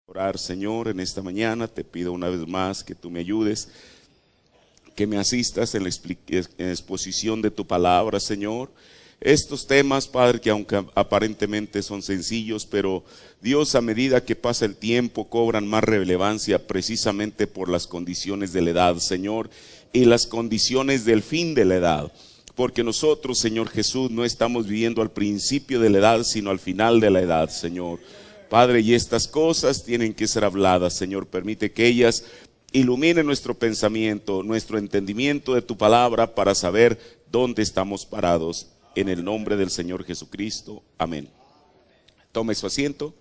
Orar, Señor, en esta mañana te pido una vez más que tú me ayudes, que me asistas en la exposición de tu palabra, Señor. Estos temas, Padre, que aunque aparentemente son sencillos, pero Dios, a medida que pasa el tiempo, cobran más relevancia precisamente por las condiciones de la edad, Señor, y las condiciones del fin de la edad. Porque nosotros, Señor Jesús, no estamos viviendo al principio de la edad, sino al final de la edad, Señor. Padre, y estas cosas tienen que ser habladas, Señor. Permite que ellas iluminen nuestro pensamiento, nuestro entendimiento de tu palabra para saber dónde estamos parados. En el nombre del Señor Jesucristo. Amén. Tome su asiento.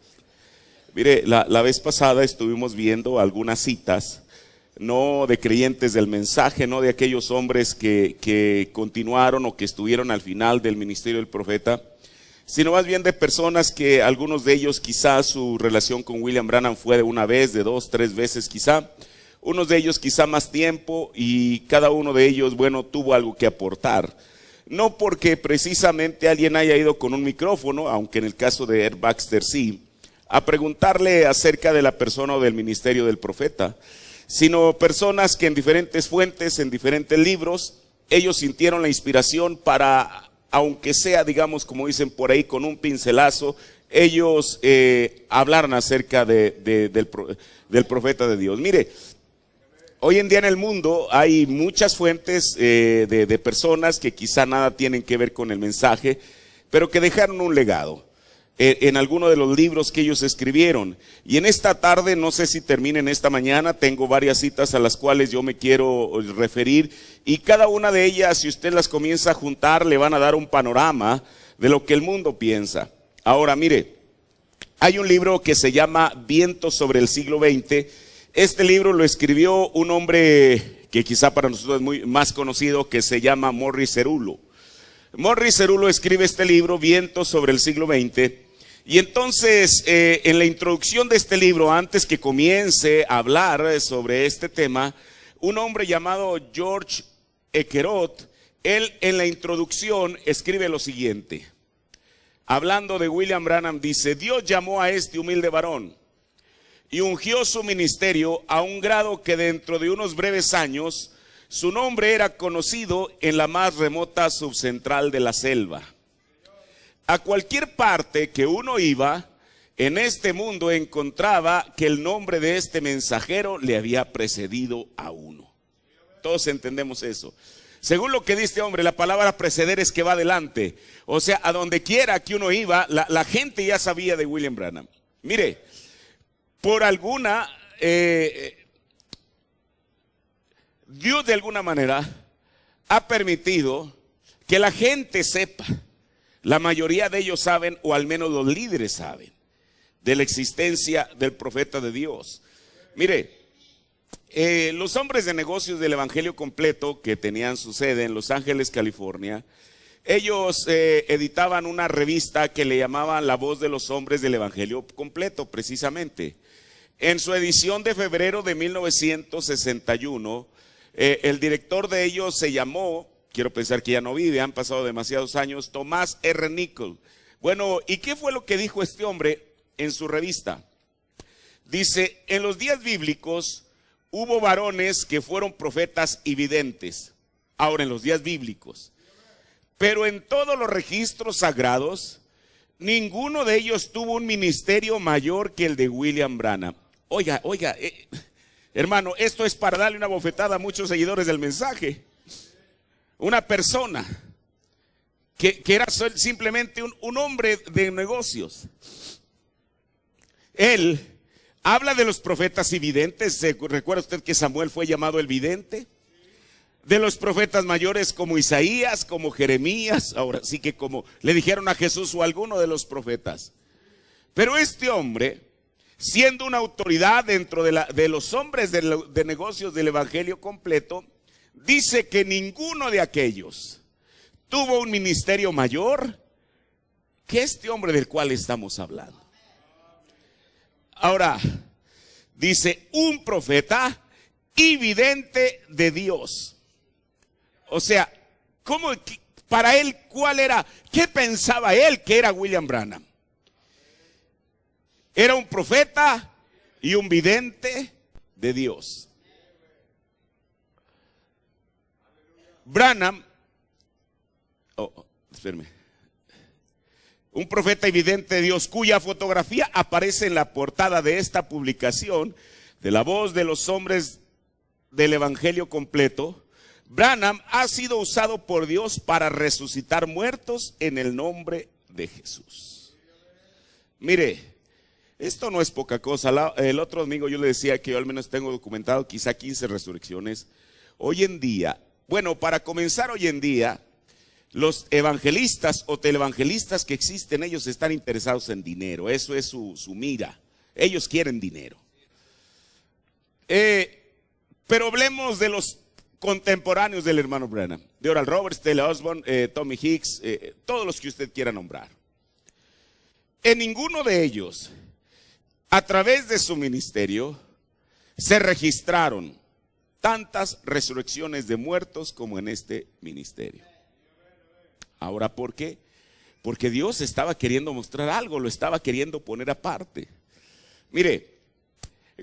Mire, la vez pasada estuvimos viendo algunas citas, no de creyentes del mensaje, no de aquellos hombres que continuaron o que estuvieron al final del ministerio del profeta, sino más bien de personas que algunos de ellos quizás su relación con William Branham fue de una vez, de dos, tres veces quizá. Unos de ellos quizá más tiempo y cada uno de ellos, bueno, tuvo algo que aportar. No porque precisamente alguien haya ido con un micrófono, aunque en el caso de Ed Baxter sí, a preguntarle acerca de la persona o del ministerio del profeta, sino personas que en diferentes fuentes, en diferentes libros, ellos sintieron la inspiración para, aunque sea, digamos, como dicen por ahí, con un pincelazo, ellos hablaron acerca del profeta de Dios. Mire, hoy en día en el mundo hay muchas fuentes de personas que quizá nada tienen que ver con el mensaje, pero que dejaron un legado en alguno de los libros que ellos escribieron. Y en esta tarde, no sé si termine en esta mañana, tengo varias citas a las cuales yo me quiero referir, y cada una de ellas, si usted las comienza a juntar, le van a dar un panorama de lo que el mundo piensa. Ahora, mire, hay un libro que se llama Vientos sobre el siglo XX. Este libro lo escribió un hombre que quizá para nosotros es muy más conocido, que se llama Morris Cerullo. Morris Cerullo escribe este libro, Vientos sobre el siglo XX, y entonces en la introducción de este libro, antes que comience a hablar sobre este tema, un hombre llamado George Ekerot, él en la introducción escribe lo siguiente. Hablando de William Branham, dice: Dios llamó a este humilde varón y ungió su ministerio a un grado que dentro de unos breves años su nombre era conocido en la más remota subcentral de la selva. A cualquier parte que uno iba en este mundo encontraba que el nombre de este mensajero le había precedido a uno. Todos entendemos eso. Según lo que dice este hombre, la palabra preceder es que va adelante. O sea, a donde quiera que uno iba, la gente ya sabía de William Branham. Mire, por alguna, Dios de alguna manera ha permitido que la gente sepa, la mayoría de ellos saben, o al menos los líderes saben, de la existencia del profeta de Dios. Mire, los hombres de negocios del Evangelio Completo, que tenían su sede en Los Ángeles, California, ellos editaban una revista que le llamaban La Voz de los Hombres del Evangelio Completo, precisamente. En su edición de febrero de 1961, el director de ellos se llamó, quiero pensar que ya no vive, han pasado demasiados años, Thomas R. Nichols. Bueno, ¿y qué fue lo que dijo este hombre en su revista? Dice: en los días bíblicos hubo varones que fueron profetas y videntes. Ahora, en los días bíblicos. Pero en todos los registros sagrados, ninguno de ellos tuvo un ministerio mayor que el de William Branham. Oiga, hermano, esto es para darle una bofetada a muchos seguidores del mensaje. Una persona que era simplemente un hombre de negocios. Él habla de los profetas y videntes. ¿Recuerda usted que Samuel fue llamado el vidente? De los profetas mayores como Isaías, como Jeremías, ahora sí que como le dijeron a Jesús o a alguno de los profetas. Pero este hombre, siendo una autoridad dentro de los hombres de negocios del Evangelio Completo, dice que ninguno de aquellos tuvo un ministerio mayor que este hombre del cual estamos hablando. Ahora, dice un profeta y vidente de Dios. O sea, ¿cómo, para él, cuál era? ¿Qué pensaba él que era William Branham? Era un profeta y un vidente de Dios. Branham, espérame, un profeta y vidente de Dios, cuya fotografía aparece en la portada de esta publicación de La Voz de los Hombres del Evangelio Completo. Branham ha sido usado por Dios para resucitar muertos en el nombre de Jesús. Mire, esto no es poca cosa. El otro domingo yo le decía que yo al menos tengo documentado quizá 15 resurrecciones. Hoy en día, bueno, para comenzar, hoy en día, los evangelistas o televangelistas que existen, ellos están interesados en dinero. Eso es su mira. Ellos quieren dinero. Pero hablemos de los contemporáneos del hermano Branham, de Oral Roberts, Taylor Osborne, Tommy Hicks, todos los que usted quiera nombrar. En ninguno de ellos, a través de su ministerio, se registraron tantas resurrecciones de muertos como en este ministerio. Ahora, ¿por qué? Porque Dios estaba queriendo mostrar algo, lo estaba queriendo poner aparte. Mire,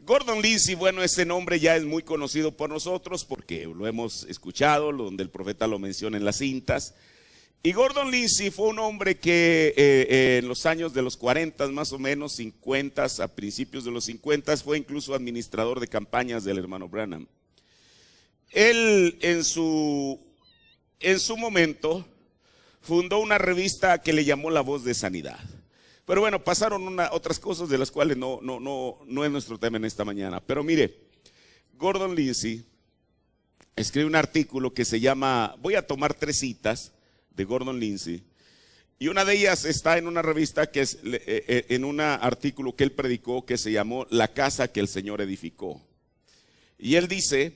Gordon Lindsay, bueno, ese nombre ya es muy conocido por nosotros porque lo hemos escuchado, donde el profeta lo menciona en las cintas. Y Gordon Lindsay fue un hombre que en los años de los 40 más o menos, 50, a principios de los 50, fue incluso administrador de campañas del hermano Branham. Él en su momento fundó una revista que le llamó La Voz de Sanidad. Pero bueno, pasaron otras cosas de las cuales no es nuestro tema en esta mañana. Pero mire, Gordon Lindsay escribe un artículo que se llama, voy a tomar 3 citas de Gordon Lindsay, y una de ellas está en una revista que es en un artículo que él predicó que se llamó La casa que el Señor edificó. Y él dice: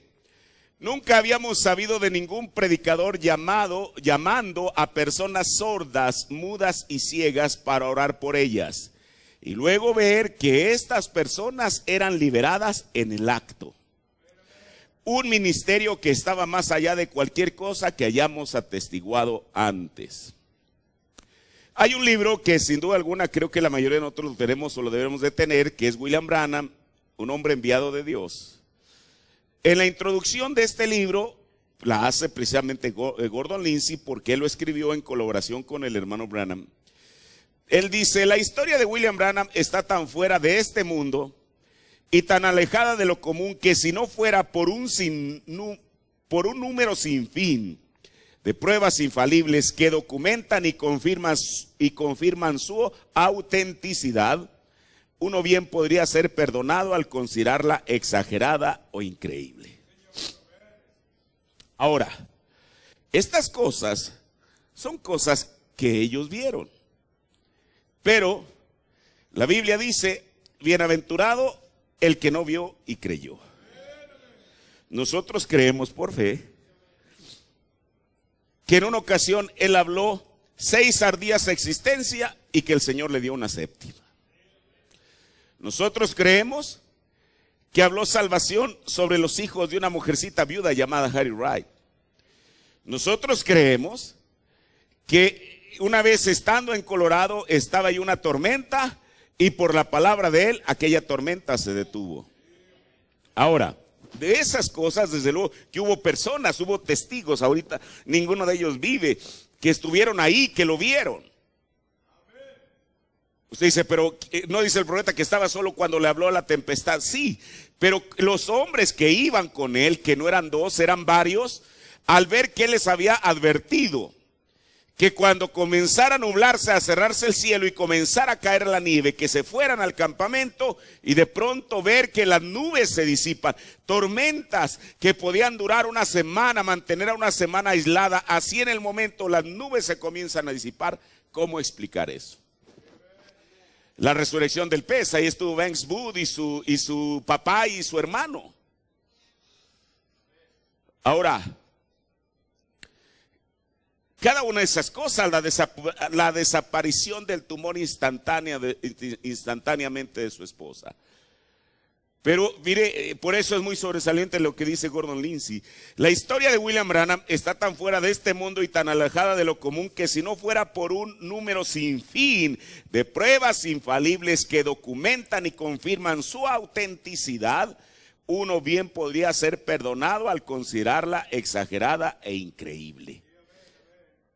nunca habíamos sabido de ningún predicador llamando a personas sordas, mudas y ciegas para orar por ellas, y luego ver que estas personas eran liberadas en el acto. Un ministerio que estaba más allá de cualquier cosa que hayamos atestiguado antes. Hay un libro que sin duda alguna creo que la mayoría de nosotros lo tenemos o lo debemos de tener, que es William Branham, un hombre enviado de Dios. En la introducción de este libro la hace precisamente Gordon Lindsay, porque él lo escribió en colaboración con el hermano Branham. Él dice: la historia de William Branham está tan fuera de este mundo y tan alejada de lo común que si no fuera por un número sin fin de pruebas infalibles que documentan y confirman su autenticidad, uno bien podría ser perdonado al considerarla exagerada o increíble. Ahora, estas cosas son cosas que ellos vieron, pero la Biblia dice: bienaventurado el que no vio y creyó. Nosotros creemos por fe que en una ocasión él habló 6 días de existencia y que el Señor le dio una 7ª. Nosotros creemos que habló salvación sobre los hijos de una mujercita viuda llamada Hattie Wright. Nosotros creemos que una vez estando en Colorado estaba ahí una tormenta y por la palabra de él aquella tormenta se detuvo. Ahora, de esas cosas desde luego que hubo personas, hubo testigos, ahorita ninguno de ellos vive, que estuvieron ahí, que lo vieron. Usted dice: pero no dice el profeta que estaba solo cuando le habló a la tempestad. Sí, pero los hombres que iban con él, que no eran 2, eran varios, al ver que él les había advertido que cuando comenzara a nublarse, a cerrarse el cielo y comenzara a caer la nieve, que se fueran al campamento, y de pronto ver que las nubes se disipan, tormentas que podían durar una semana, mantener a una semana aislada, así en el momento las nubes se comienzan a disipar. ¿Cómo explicar eso? La resurrección del pez, ahí estuvo Banks Wood y su papá y su hermano. Ahora, cada una de esas cosas, la desaparición del tumor instantáneamente de su esposa. Pero mire, por eso es muy sobresaliente lo que dice Gordon Lindsay. La historia de William Branham está tan fuera de este mundo y tan alejada de lo común que si no fuera por un número sin fin de pruebas infalibles que documentan y confirman su autenticidad, uno bien podría ser perdonado al considerarla exagerada e increíble.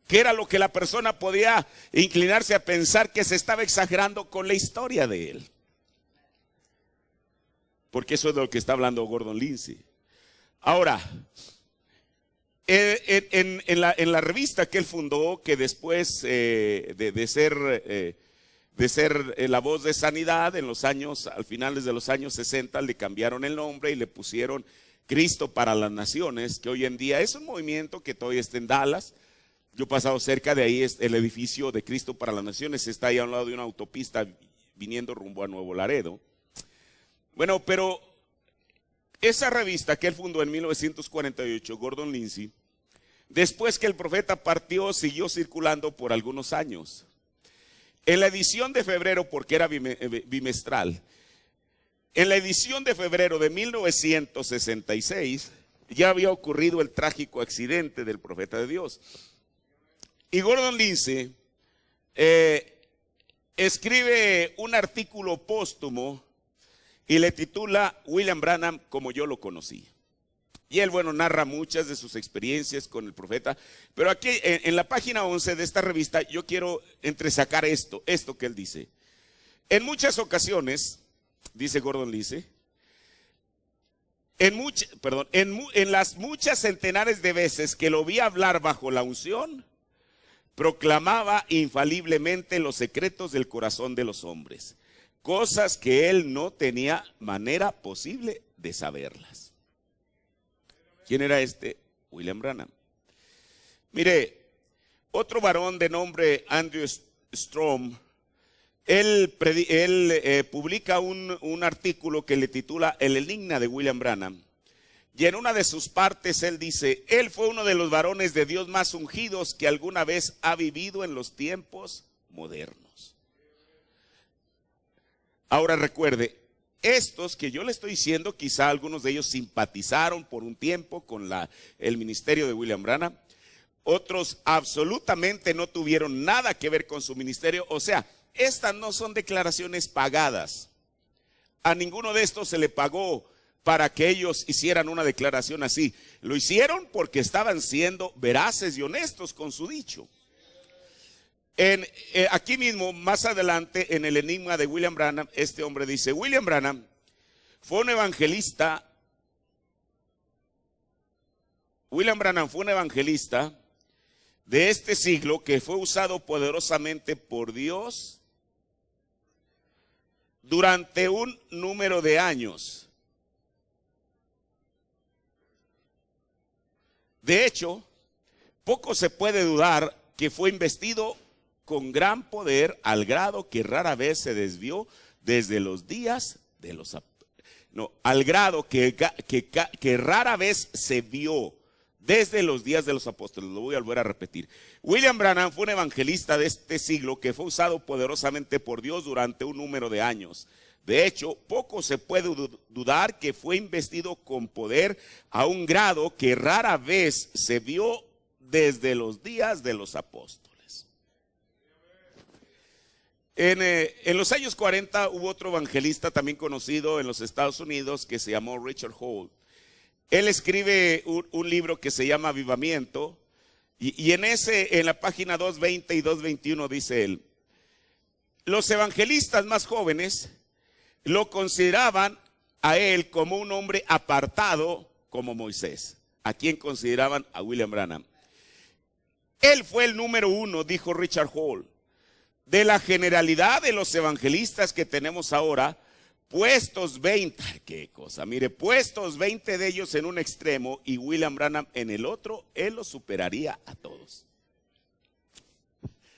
¿Qué era lo que la persona podía inclinarse a pensar? Que se estaba exagerando con la historia de él. Porque eso es de lo que está hablando Gordon Lindsay. Ahora, en la revista que él fundó, que después de ser la voz de sanidad, al finales de los años 60, le cambiaron el nombre y le pusieron Cristo para las Naciones, que hoy en día es un movimiento que todavía está en Dallas. Yo he pasado cerca de ahí, el edificio de Cristo para las Naciones está ahí a un lado de una autopista viniendo rumbo a Nuevo Laredo. Bueno, pero esa revista que él fundó en 1948, Gordon Lindsay, después que el profeta partió, siguió circulando por algunos años. En la edición de febrero, porque era bimestral, en la edición de febrero de 1966, ya había ocurrido el trágico accidente del profeta de Dios. Y Gordon Lindsay escribe un artículo póstumo y le titula William Branham como yo lo conocí. Y él, bueno, narra muchas de sus experiencias con el profeta. Pero aquí en la página 11 de esta revista yo quiero entresacar esto que él dice. En muchas ocasiones, dice Gordon Lindsay, en las muchas centenares de veces que lo vi hablar bajo la unción, proclamaba infaliblemente los secretos del corazón de los hombres. Cosas que él no tenía manera posible de saberlas. ¿Quién era este? William Branham. Mire, otro varón de nombre Andrew Strom, él publica un artículo que le titula El enigma de William Branham. Y en una de sus partes él dice, él fue uno de los varones de Dios más ungidos que alguna vez ha vivido en los tiempos modernos. Ahora recuerde, estos que yo le estoy diciendo, quizá algunos de ellos simpatizaron por un tiempo con el ministerio de William Branham. Otros absolutamente no tuvieron nada que ver con su ministerio. O sea, estas no son declaraciones pagadas. A ninguno de estos se le pagó para que ellos hicieran una declaración así. Lo hicieron porque estaban siendo veraces y honestos con su dicho. Aquí mismo, más adelante, en el enigma de William Branham, este hombre dice, William Branham fue un evangelista. William Branham fue un evangelista de este siglo que fue usado poderosamente por Dios durante un número de años. De hecho, poco se puede dudar que fue investido con gran poder al grado que rara vez se desvió desde los días de los al grado que rara vez se vio desde los días de los apóstoles. Lo voy a volver a repetir. William Branham fue un evangelista de este siglo que fue usado poderosamente por Dios durante un número de años. De hecho, poco se puede dudar que fue investido con poder a un grado que rara vez se vio desde los días de los apóstoles. En los años 40 hubo otro evangelista también conocido en los Estados Unidos que se llamó Richard Holt. Él escribe un libro que se llama Avivamiento y en la página 220 y 221 dice él, los evangelistas más jóvenes lo consideraban a él como un hombre apartado como Moisés. ¿A quién consideraban? A William Branham. Él fue el número uno, dijo Richard Holt, de la generalidad de los evangelistas que tenemos ahora, puestos 20, qué cosa, mire, puestos 20 de ellos en un extremo y William Branham en el otro, él los superaría a todos.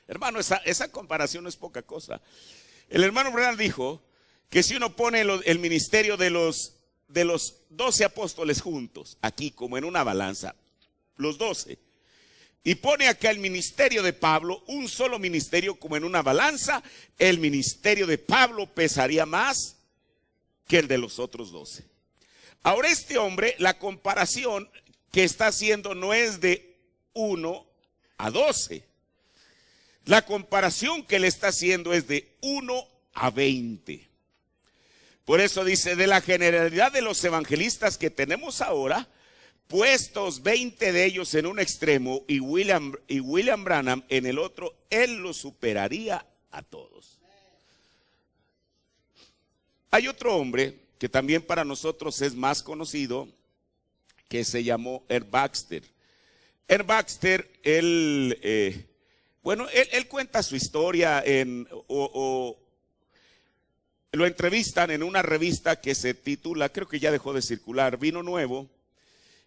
Hermano, esa comparación no es poca cosa. El hermano Branham dijo que si uno pone el ministerio de los 12 apóstoles juntos, aquí como en una balanza, los 12, y pone acá el ministerio de Pablo, un solo ministerio como en una balanza, el ministerio de Pablo pesaría más que el de los otros 12. Ahora este hombre, la comparación que está haciendo no es de 1 a 12. La comparación que le está haciendo es de 1 a 20. Por eso dice, de la generalidad de los evangelistas que tenemos ahora, puestos 20 de ellos en un extremo y William Branham en el otro, él los superaría a todos. Hay otro hombre que también para nosotros es más conocido, que se llamó Ed Baxter. Ed Baxter, él cuenta su historia lo entrevistan en una revista que se titula, creo que ya dejó de circular, Vino Nuevo.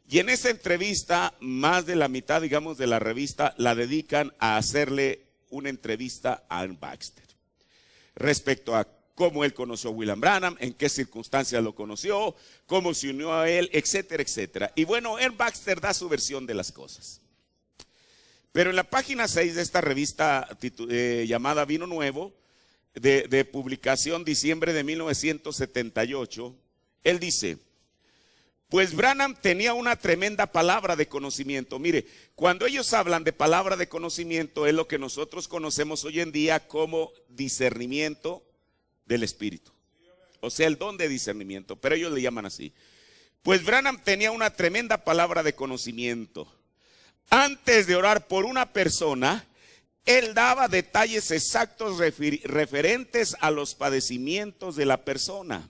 Y en esa entrevista, más de la mitad, digamos, de la revista, la dedican a hacerle una entrevista a Ed Baxter. Respecto a cómo él conoció a William Branham, en qué circunstancias lo conoció, cómo se unió a él, etcétera, etcétera. Y bueno, Ed Baxter da su versión de las cosas. Pero en la página 6 de esta revista llamada Vino Nuevo, de publicación diciembre de 1978, él dice, pues Branham tenía una tremenda palabra de conocimiento. Mire, cuando ellos hablan de palabra de conocimiento es lo que nosotros conocemos hoy en día como discernimiento del espíritu. O sea, el don de discernimiento, pero ellos le llaman así. Pues Branham tenía una tremenda palabra de conocimiento. Antes de orar por una persona, él daba detalles exactos referentes a los padecimientos de la persona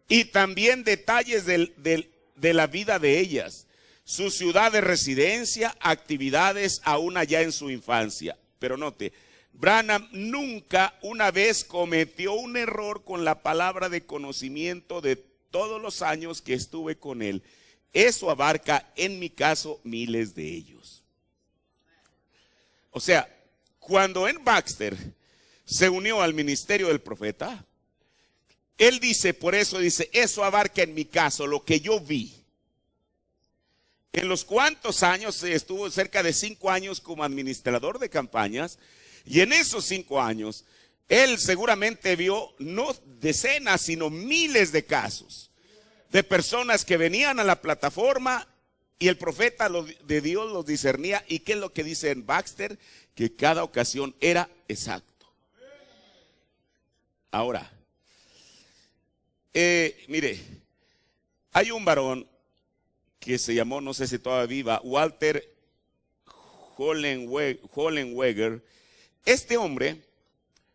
y también detalles de la vida de ellas, su ciudad de residencia, actividades aún allá en su infancia. Pero note, Branham nunca una vez cometió un error con la palabra de conocimiento de todos los años que estuve con él. Eso abarca, en mi caso, miles de ellos. O sea, cuando Ed Baxter se unió al ministerio del profeta, él dice, por eso dice, eso abarca en mi caso lo que yo vi. En los cuantos años, estuvo cerca de 5 años como administrador de campañas, y en esos 5 años, él seguramente vio no decenas, sino miles de casos de personas que venían a la plataforma y el profeta de Dios los discernía. ¿Y qué es lo que dice en Baxter? Que cada ocasión era exacto. Ahora, mire, hay un varón que se llamó, no sé si todavía viva, Walter Hollenweger. Este hombre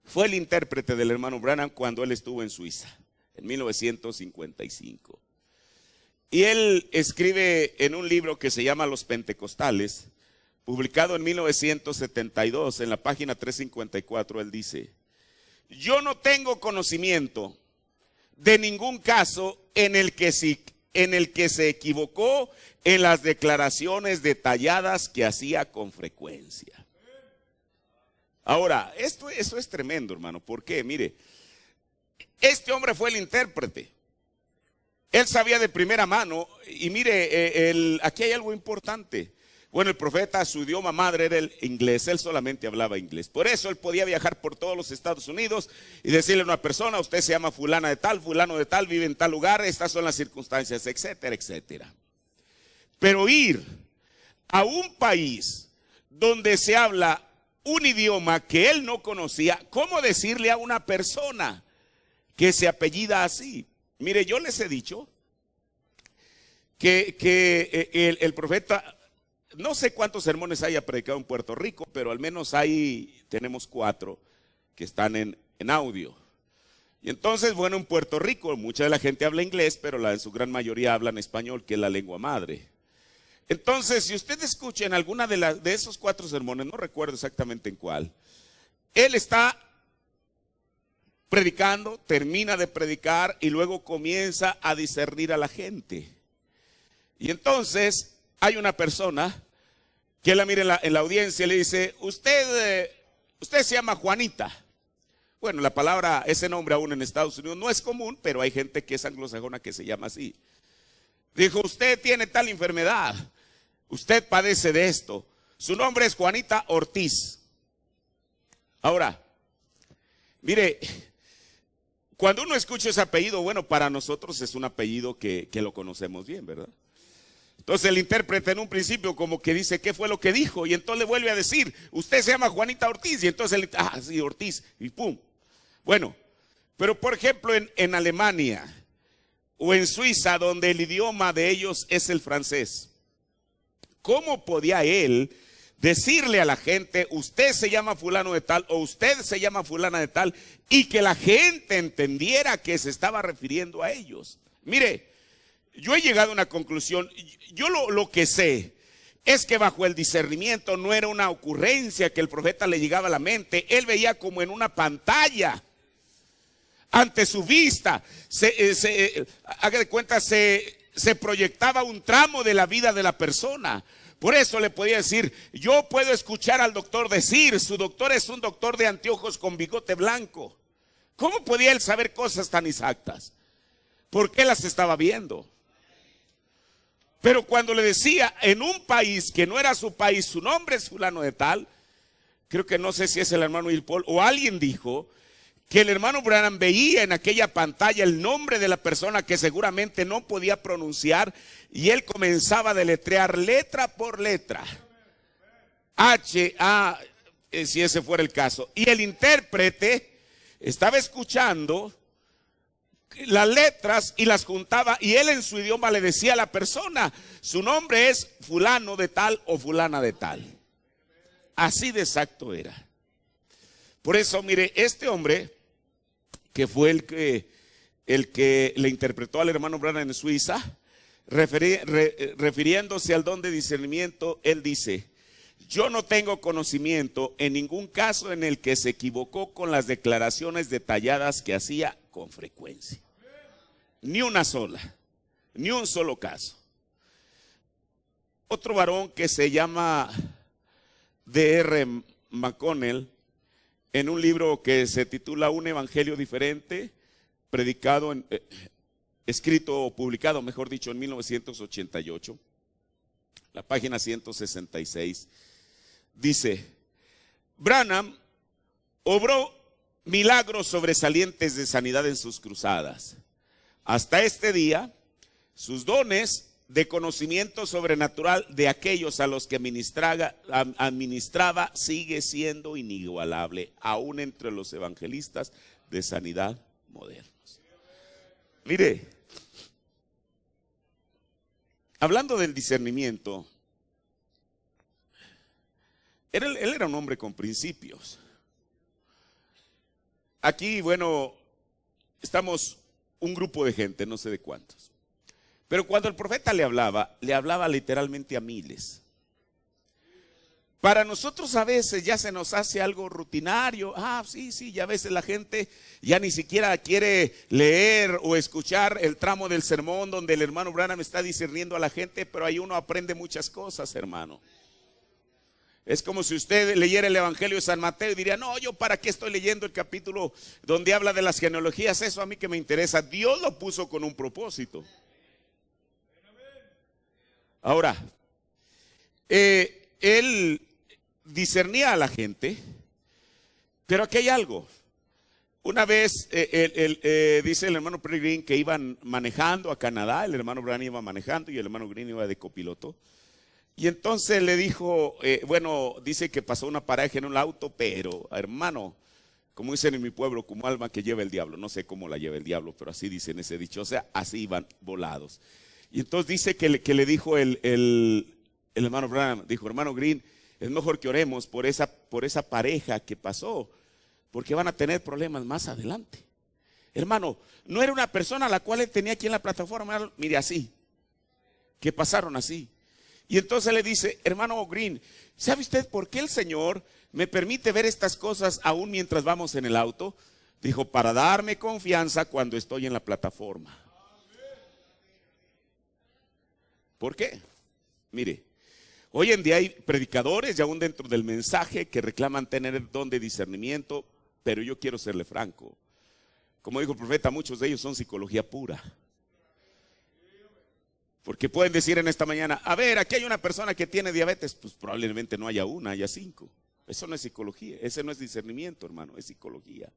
fue el intérprete del hermano Branham cuando él estuvo en Suiza, en 1955. Y él escribe en un libro que se llama Los Pentecostales, publicado en 1972, en la página 354, él dice, yo no tengo conocimiento de ningún caso en el que se equivocó en las declaraciones detalladas que hacía con frecuencia. Ahora, eso es tremendo, hermano. ¿Por qué? Mire, este hombre fue el intérprete. Él sabía de primera mano. Y mire, aquí hay algo importante. Bueno, el profeta, su idioma madre era el inglés. Él solamente hablaba inglés. Por eso él podía viajar por todos los Estados Unidos y decirle a una persona, usted se llama fulana de tal, fulano de tal, vive en tal lugar, estas son las circunstancias, etcétera, etcétera. Pero ir a un país donde se habla un idioma que él no conocía, ¿cómo decirle a una persona que se apellida así? Mire, yo les he dicho que el profeta, no sé cuántos sermones haya predicado en Puerto Rico, pero al menos tenemos 4 que están en audio. Y entonces, bueno, en Puerto Rico mucha de la gente habla inglés, pero en su gran mayoría hablan español, que es la lengua madre. Entonces, si usted escucha en alguna de esos 4 sermones, no recuerdo exactamente en cuál, él está predicando, termina de predicar y luego comienza a discernir a la gente. Y entonces hay una persona que la mira en la audiencia y le dice, usted se llama Juanita. Bueno, la palabra, ese nombre aún en Estados Unidos no es común, pero hay gente que es anglosajona que se llama así. Dijo, usted tiene tal enfermedad, usted padece de esto, su nombre es Juanita Ortiz. Ahora, mire, Cuando uno escucha ese apellido, bueno, para nosotros es un apellido que lo conocemos bien, ¿verdad? Entonces el intérprete en un principio como que dice, ¿qué fue lo que dijo? Y entonces le vuelve a decir, usted se llama Juanita Ortiz. Y entonces él, sí, Ortiz, y pum. Bueno, pero por ejemplo en Alemania o en Suiza, donde el idioma de ellos es el francés, ¿cómo podía él decirle a la gente, usted se llama fulano de tal o usted se llama fulana de tal, y que la gente entendiera que se estaba refiriendo a ellos? Mire, yo he llegado a una conclusión. Yo lo que sé es que bajo el discernimiento no era una ocurrencia que el profeta le llegaba a la mente. Él veía como en una pantalla ante su vista, haga de cuenta, se proyectaba un tramo de la vida de la persona. Por eso le podía decir, yo puedo escuchar al doctor decir, su doctor es un doctor de anteojos con bigote blanco. ¿Cómo podía él saber cosas tan exactas? Porque él las estaba viendo. Pero cuando le decía en un país que no era su país, su nombre es fulano de tal, creo que no sé si es el hermano Will Paul o alguien dijo que el hermano Branham veía en aquella pantalla el nombre de la persona que seguramente no podía pronunciar, y él comenzaba a deletrear letra por letra, H-A, si ese fuera el caso, y el intérprete estaba escuchando las letras y las juntaba, y él en su idioma le decía a la persona, su nombre es fulano de tal o fulana de tal. Así de exacto era. Por eso, mire, este hombre que fue el que le interpretó al hermano Branham en Suiza, refiriéndose al don de discernimiento, él dice, yo no tengo conocimiento en ningún caso en el que se equivocó con las declaraciones detalladas que hacía con frecuencia. Ni una sola, ni un solo caso. Otro varón que se llama D.R. McConnell, en un libro que se titula Un Evangelio Diferente, predicado, escrito o publicado, mejor dicho, en 1988, la página 166, dice, Branham obró milagros sobresalientes de sanidad en sus cruzadas. Hasta este día, sus dones de conocimiento sobrenatural de aquellos a los que administraba sigue siendo inigualable, aún entre los evangelistas de sanidad modernos. Mire, hablando del discernimiento, él era un hombre con principios. Aquí, bueno, estamos un grupo de gente, no sé de cuántos. Pero cuando el profeta le hablaba literalmente a miles. Para nosotros a veces ya se nos hace algo rutinario. Sí, ya a veces la gente ya ni siquiera quiere leer o escuchar el tramo del sermón donde el hermano Branham está discerniendo a la gente, pero ahí uno aprende muchas cosas, hermano. Es como si usted leyera el Evangelio de San Mateo y diría, no, yo para qué estoy leyendo el capítulo donde habla de las genealogías, eso a mí que me interesa. Dios lo puso con un propósito. Ahora, él discernía a la gente, pero aquí hay algo. Una vez, dice el hermano Green que iban manejando a Canadá, el hermano Branham iba manejando y el hermano Green iba de copiloto. Y entonces le dijo, dice que pasó una pareja en un auto, pero hermano, como dicen en mi pueblo, como alma que lleva el diablo. No sé cómo la lleva el diablo, pero así dicen ese dicho, o sea, así iban volados. Y entonces dice que le dijo el hermano Branham, dijo, hermano Green, es mejor que oremos por esa pareja que pasó, porque van a tener problemas más adelante. Hermano, no era una persona a la cual él tenía aquí en la plataforma, mire así, que pasaron así. Y entonces le dice, hermano Green, ¿sabe usted por qué el Señor me permite ver estas cosas aún mientras vamos en el auto? Dijo, para darme confianza cuando estoy en la plataforma. ¿Por qué? Mire, hoy en día hay predicadores y aún dentro del mensaje que reclaman tener el don de discernimiento, pero yo quiero serle franco. Como dijo el profeta, muchos de ellos son psicología pura. Porque pueden decir en esta mañana, a ver, aquí hay una persona que tiene diabetes, pues probablemente no haya una, haya 5. Eso no es psicología, ese no es discernimiento, hermano, es psicología.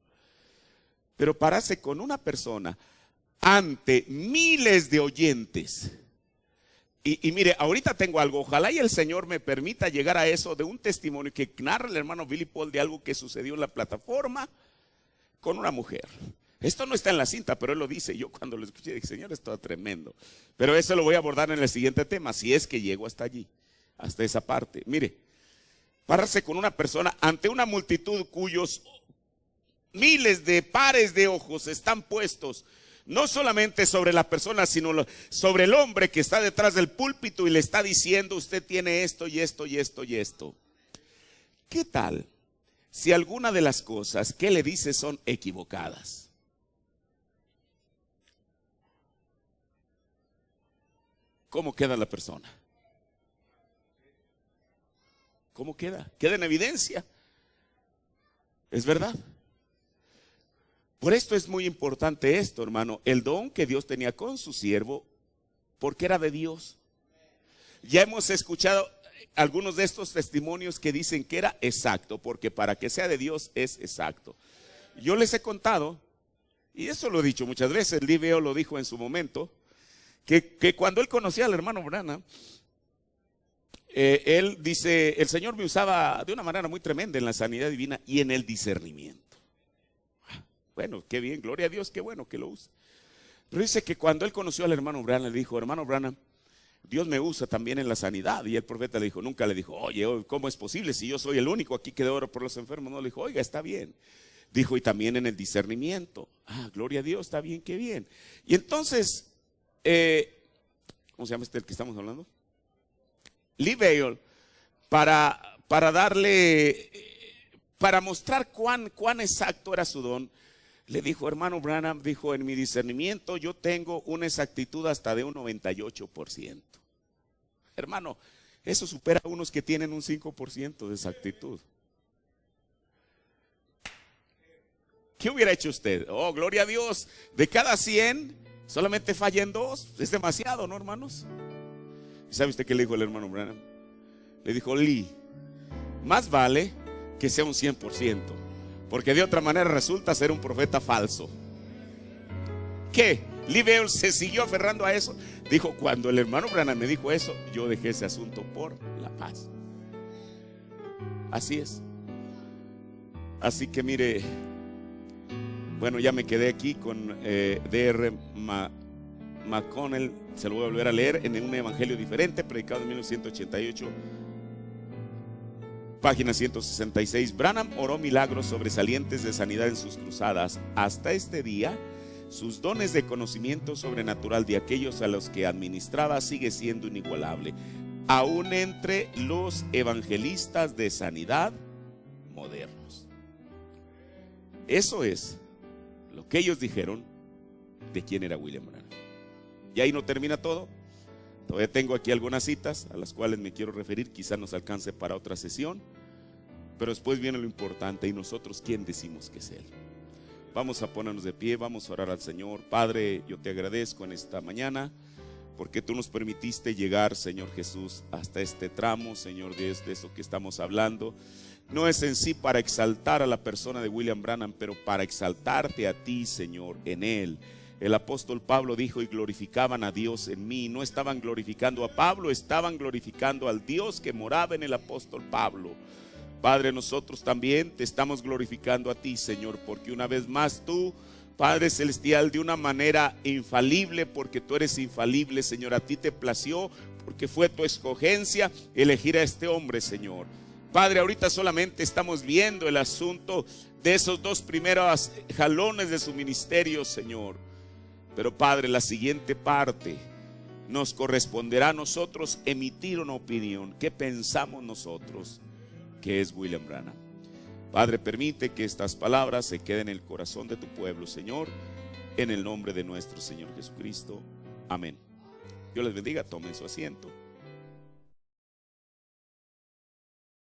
Pero pararse con una persona ante miles de oyentes. Y mire, ahorita tengo algo, ojalá y el Señor me permita llegar a eso de un testimonio que narra el hermano Billy Paul de algo que sucedió en la plataforma con una mujer. Esto no está en la cinta, pero él lo dice. Yo cuando lo escuché dije, Señor, esto es tremendo. Pero eso lo voy a abordar en el siguiente tema, si es que llego hasta allí, hasta esa parte. Mire, pararse con una persona ante una multitud cuyos miles de pares de ojos están puestos no solamente sobre la persona, sino sobre el hombre que está detrás del púlpito y le está diciendo, usted tiene esto y esto y esto y esto. ¿Qué tal si alguna de las cosas que le dice son equivocadas? ¿Cómo queda la persona? ¿Cómo queda? Queda en evidencia. ¿Es verdad? Por esto es muy importante esto, hermano, el don que Dios tenía con su siervo, porque era de Dios. Ya hemos escuchado algunos de estos testimonios que dicen que era exacto, porque para que sea de Dios es exacto. Yo les he contado, y eso lo he dicho muchas veces, Lee Veo lo dijo en su momento, que cuando él conocía al hermano Branham, él dice, el Señor me usaba de una manera muy tremenda en la sanidad divina y en el discernimiento. Bueno, qué bien, gloria a Dios, qué bueno que lo usa. Pero dice que cuando él conoció al hermano Branham, le dijo, hermano Branham, Dios me usa también en la sanidad. Y el profeta le dijo, nunca le dijo, oye, ¿cómo es posible si yo soy el único aquí que oro por los enfermos? No, le dijo, oiga, está bien. Dijo, y también en el discernimiento. Ah, gloria a Dios, está bien, qué bien. Y entonces, ¿cómo se llama este el que estamos hablando? Lee Vale, para darle, para mostrar cuán exacto era su don, le dijo, hermano Branham, dijo, en mi discernimiento yo tengo una exactitud hasta de un 98%. Hermano, eso supera a unos que tienen un 5% de exactitud. ¿Qué hubiera hecho usted? Oh, gloria a Dios, de cada 100 solamente fallen 2. Es demasiado, ¿no, hermanos? ¿Y sabe usted qué le dijo el hermano Branham? Le dijo, Lee, más vale que sea un 100%, porque de otra manera resulta ser un profeta falso. ¿Qué? Lee Vale se siguió aferrando a eso. Dijo, cuando el hermano Branham me dijo eso, yo dejé ese asunto por la paz. Así es. Así que mire, bueno, ya me quedé aquí con D.R. McConnell. Se lo voy a volver a leer en un evangelio diferente, predicado en 1988, página 166. Branham oró milagros sobresalientes de sanidad en sus cruzadas. Hasta este día, sus dones de conocimiento sobrenatural de aquellos a los que administraba sigue siendo inigualable, aún entre los evangelistas de sanidad modernos. Eso es lo que ellos dijeron de quién era William Branham. Y ahí no termina todo. Todavía tengo aquí algunas citas a las cuales me quiero referir, quizás nos alcance para otra sesión, pero después viene lo importante, y nosotros, ¿quién decimos que es Él? Vamos a ponernos de pie, vamos a orar al Señor. Padre, yo te agradezco en esta mañana, porque tú nos permitiste llegar, Señor Jesús, hasta este tramo, Señor, de eso que estamos hablando. No es en sí para exaltar a la persona de William Branham, pero para exaltarte a ti, Señor, en Él. El apóstol Pablo dijo, y glorificaban a Dios en mí. No estaban glorificando a Pablo, estaban glorificando al Dios que moraba en el apóstol Pablo. Padre, nosotros también te estamos glorificando a ti, Señor, porque una vez más tú, Padre Celestial, de una manera infalible, porque tú eres infalible, Señor, a ti te plació, porque fue tu escogencia elegir a este hombre, Señor. Padre, ahorita solamente estamos viendo el asunto de esos 2 primeros jalones de su ministerio, Señor. Pero Padre, la siguiente parte nos corresponderá a nosotros emitir una opinión. ¿Qué pensamos nosotros que es William Branham? Padre, permite que estas palabras se queden en el corazón de tu pueblo, Señor, en el nombre de nuestro Señor Jesucristo. Amén. Dios les bendiga, tomen su asiento.